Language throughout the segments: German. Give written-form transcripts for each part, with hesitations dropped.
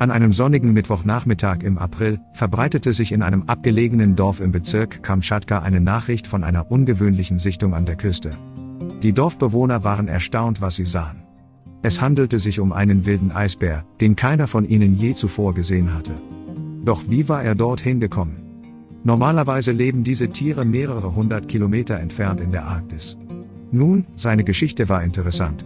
An einem sonnigen Mittwochnachmittag im April verbreitete sich in einem abgelegenen Dorf im Bezirk Kamtschatka eine Nachricht von einer ungewöhnlichen Sichtung an der Küste. Die Dorfbewohner waren erstaunt, was sie sahen. Es handelte sich um einen wilden Eisbär, den keiner von ihnen je zuvor gesehen hatte. Doch wie war er dorthin gekommen? Normalerweise leben diese Tiere mehrere hundert Kilometer entfernt in der Arktis. Nun, seine Geschichte war interessant.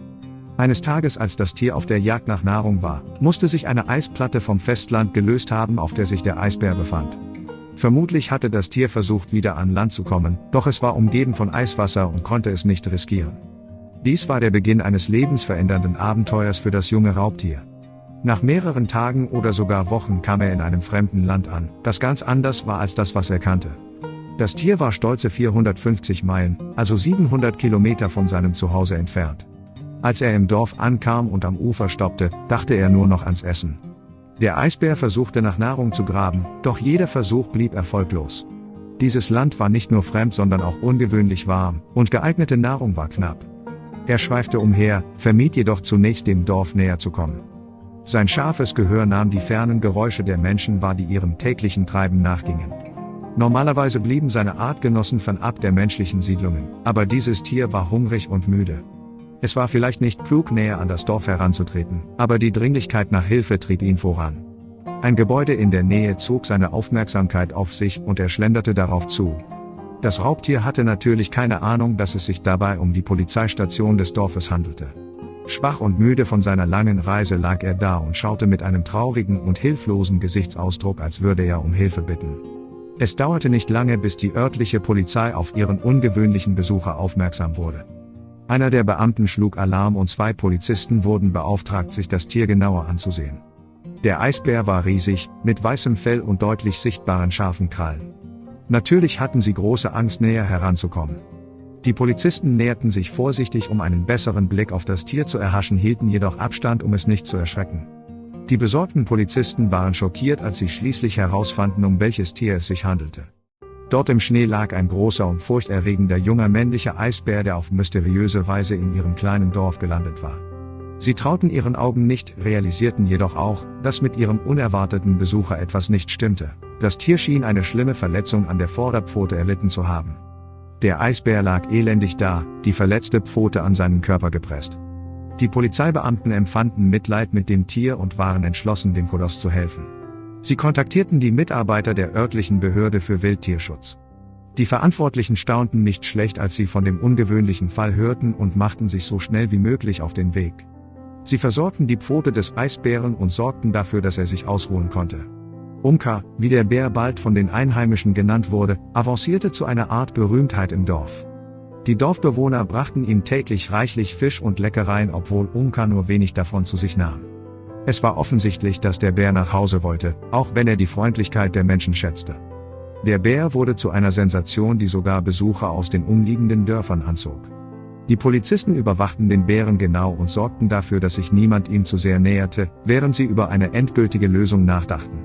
Eines Tages, als das Tier auf der Jagd nach Nahrung war, musste sich eine Eisplatte vom Festland gelöst haben, auf der sich der Eisbär befand. Vermutlich hatte das Tier versucht, wieder an Land zu kommen, doch es war umgeben von Eiswasser und konnte es nicht riskieren. Dies war der Beginn eines lebensverändernden Abenteuers für das junge Raubtier. Nach mehreren Tagen oder sogar Wochen kam er in einem fremden Land an, das ganz anders war als das, was er kannte. Das Tier war stolze 450 Meilen, also 700 Kilometer von seinem Zuhause entfernt. Als er im Dorf ankam und am Ufer stoppte, dachte er nur noch ans Essen. Der Eisbär versuchte nach Nahrung zu graben, doch jeder Versuch blieb erfolglos. Dieses Land war nicht nur fremd, sondern auch ungewöhnlich warm, und geeignete Nahrung war knapp. Er schweifte umher, vermied jedoch zunächst dem Dorf näher zu kommen. Sein scharfes Gehör nahm die fernen Geräusche der Menschen wahr, die ihrem täglichen Treiben nachgingen. Normalerweise blieben seine Artgenossen fernab der menschlichen Siedlungen, aber dieses Tier war hungrig und müde. Es war vielleicht nicht klug, näher an das Dorf heranzutreten, aber die Dringlichkeit nach Hilfe trieb ihn voran. Ein Gebäude in der Nähe zog seine Aufmerksamkeit auf sich und er schlenderte darauf zu. Das Raubtier hatte natürlich keine Ahnung, dass es sich dabei um die Polizeistation des Dorfes handelte. Schwach und müde von seiner langen Reise lag er da und schaute mit einem traurigen und hilflosen Gesichtsausdruck, als würde er um Hilfe bitten. Es dauerte nicht lange, bis die örtliche Polizei auf ihren ungewöhnlichen Besucher aufmerksam wurde. Einer der Beamten schlug Alarm und 2 Polizisten wurden beauftragt, sich das Tier genauer anzusehen. Der Eisbär war riesig, mit weißem Fell und deutlich sichtbaren scharfen Krallen. Natürlich hatten sie große Angst, näher heranzukommen. Die Polizisten näherten sich vorsichtig, um einen besseren Blick auf das Tier zu erhaschen, hielten jedoch Abstand, um es nicht zu erschrecken. Die besorgten Polizisten waren schockiert, als sie schließlich herausfanden, um welches Tier es sich handelte. Dort im Schnee lag ein großer und furchterregender junger männlicher Eisbär, der auf mysteriöse Weise in ihrem kleinen Dorf gelandet war. Sie trauten ihren Augen nicht, realisierten jedoch auch, dass mit ihrem unerwarteten Besucher etwas nicht stimmte. Das Tier schien eine schlimme Verletzung an der Vorderpfote erlitten zu haben. Der Eisbär lag elendig da, die verletzte Pfote an seinen Körper gepresst. Die Polizeibeamten empfanden Mitleid mit dem Tier und waren entschlossen, dem Koloss zu helfen. Sie kontaktierten die Mitarbeiter der örtlichen Behörde für Wildtierschutz. Die Verantwortlichen staunten nicht schlecht, als sie von dem ungewöhnlichen Fall hörten und machten sich so schnell wie möglich auf den Weg. Sie versorgten die Pfote des Eisbären und sorgten dafür, dass er sich ausruhen konnte. Umka, wie der Bär bald von den Einheimischen genannt wurde, avancierte zu einer Art Berühmtheit im Dorf. Die Dorfbewohner brachten ihm täglich reichlich Fisch und Leckereien, obwohl Umka nur wenig davon zu sich nahm. Es war offensichtlich, dass der Bär nach Hause wollte, auch wenn er die Freundlichkeit der Menschen schätzte. Der Bär wurde zu einer Sensation, die sogar Besucher aus den umliegenden Dörfern anzog. Die Polizisten überwachten den Bären genau und sorgten dafür, dass sich niemand ihm zu sehr näherte, während sie über eine endgültige Lösung nachdachten.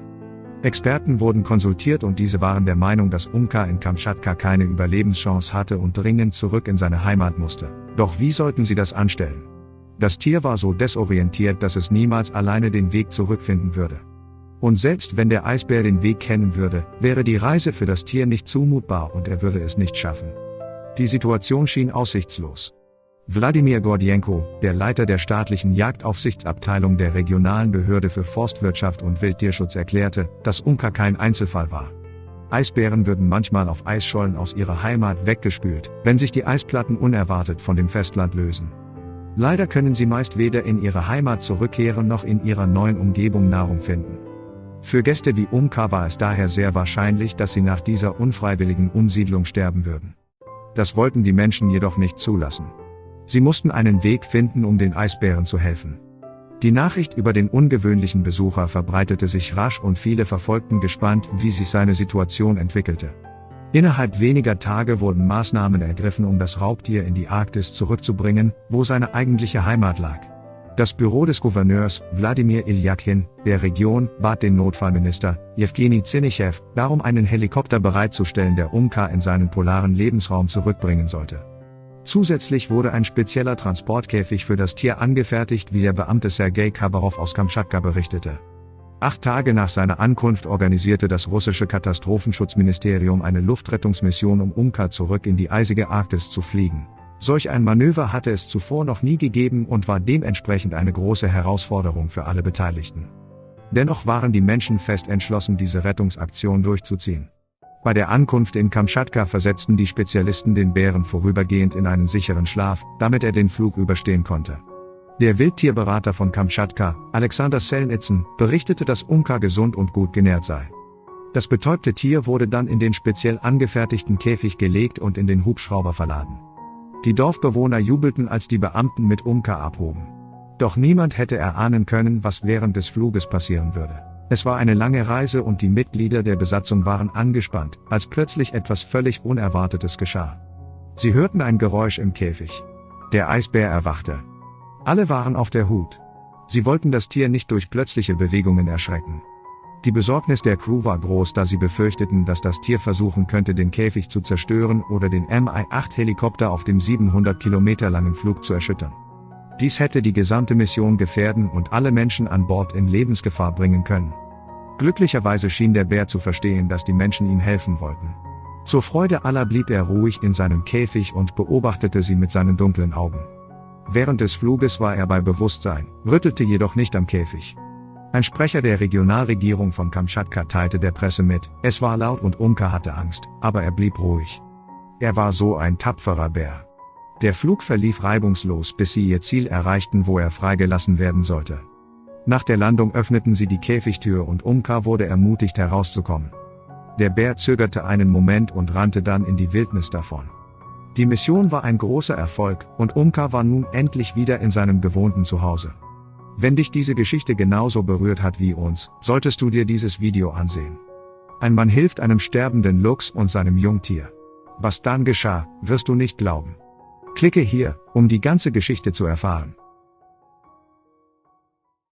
Experten wurden konsultiert und diese waren der Meinung, dass Umka in Kamtschatka keine Überlebenschance hatte und dringend zurück in seine Heimat musste. Doch wie sollten sie das anstellen? Das Tier war so desorientiert, dass es niemals alleine den Weg zurückfinden würde. Und selbst wenn der Eisbär den Weg kennen würde, wäre die Reise für das Tier nicht zumutbar und er würde es nicht schaffen. Die Situation schien aussichtslos. Wladimir Gordienko, der Leiter der staatlichen Jagdaufsichtsabteilung der regionalen Behörde für Forstwirtschaft und Wildtierschutz, erklärte, dass Umka kein Einzelfall war. Eisbären würden manchmal auf Eisschollen aus ihrer Heimat weggespült, wenn sich die Eisplatten unerwartet von dem Festland lösen. Leider können sie meist weder in ihre Heimat zurückkehren noch in ihrer neuen Umgebung Nahrung finden. Für Gäste wie Umka war es daher sehr wahrscheinlich, dass sie nach dieser unfreiwilligen Umsiedlung sterben würden. Das wollten die Menschen jedoch nicht zulassen. Sie mussten einen Weg finden, um den Eisbären zu helfen. Die Nachricht über den ungewöhnlichen Besucher verbreitete sich rasch und viele verfolgten gespannt, wie sich seine Situation entwickelte. Innerhalb weniger Tage wurden Maßnahmen ergriffen, um das Raubtier in die Arktis zurückzubringen, wo seine eigentliche Heimat lag. Das Büro des Gouverneurs, Wladimir Iljakin, der Region, bat den Notfallminister, Jewgeni Zinnischew, darum einen Helikopter bereitzustellen, der Umka in seinen polaren Lebensraum zurückbringen sollte. Zusätzlich wurde ein spezieller Transportkäfig für das Tier angefertigt, wie der Beamte Sergei Kabarow aus Kamtschatka berichtete. 8 Tage nach seiner Ankunft organisierte das russische Katastrophenschutzministerium eine Luftrettungsmission, um Umka zurück in die eisige Arktis zu fliegen. Solch ein Manöver hatte es zuvor noch nie gegeben und war dementsprechend eine große Herausforderung für alle Beteiligten. Dennoch waren die Menschen fest entschlossen, diese Rettungsaktion durchzuziehen. Bei der Ankunft in Kamtschatka versetzten die Spezialisten den Bären vorübergehend in einen sicheren Schlaf, damit er den Flug überstehen konnte. Der Wildtierberater von Kamtschatka, Alexander Selnitsyn, berichtete, dass Umka gesund und gut genährt sei. Das betäubte Tier wurde dann in den speziell angefertigten Käfig gelegt und in den Hubschrauber verladen. Die Dorfbewohner jubelten, als die Beamten mit Umka abhoben. Doch niemand hätte erahnen können, was während des Fluges passieren würde. Es war eine lange Reise und die Mitglieder der Besatzung waren angespannt, als plötzlich etwas völlig Unerwartetes geschah. Sie hörten ein Geräusch im Käfig. Der Eisbär erwachte. Alle waren auf der Hut. Sie wollten das Tier nicht durch plötzliche Bewegungen erschrecken. Die Besorgnis der Crew war groß, da sie befürchteten, dass das Tier versuchen könnte, den Käfig zu zerstören oder den Mi-8-Helikopter auf dem 700 Kilometer langen Flug zu erschüttern. Dies hätte die gesamte Mission gefährden und alle Menschen an Bord in Lebensgefahr bringen können. Glücklicherweise schien der Bär zu verstehen, dass die Menschen ihm helfen wollten. Zur Freude aller blieb er ruhig in seinem Käfig und beobachtete sie mit seinen dunklen Augen. Während des Fluges war er bei Bewusstsein, rüttelte jedoch nicht am Käfig. Ein Sprecher der Regionalregierung von Kamtschatka teilte der Presse mit, es war laut und Umka hatte Angst, aber er blieb ruhig. Er war so ein tapferer Bär. Der Flug verlief reibungslos, bis sie ihr Ziel erreichten, wo er freigelassen werden sollte. Nach der Landung öffneten sie die Käfigtür und Umka wurde ermutigt herauszukommen. Der Bär zögerte einen Moment und rannte dann in die Wildnis davon. Die Mission war ein großer Erfolg und Umka war nun endlich wieder in seinem gewohnten Zuhause. Wenn dich diese Geschichte genauso berührt hat wie uns, solltest du dir dieses Video ansehen. Ein Mann hilft einem sterbenden Luchs und seinem Jungtier. Was dann geschah, wirst du nicht glauben. Klicke hier, um die ganze Geschichte zu erfahren.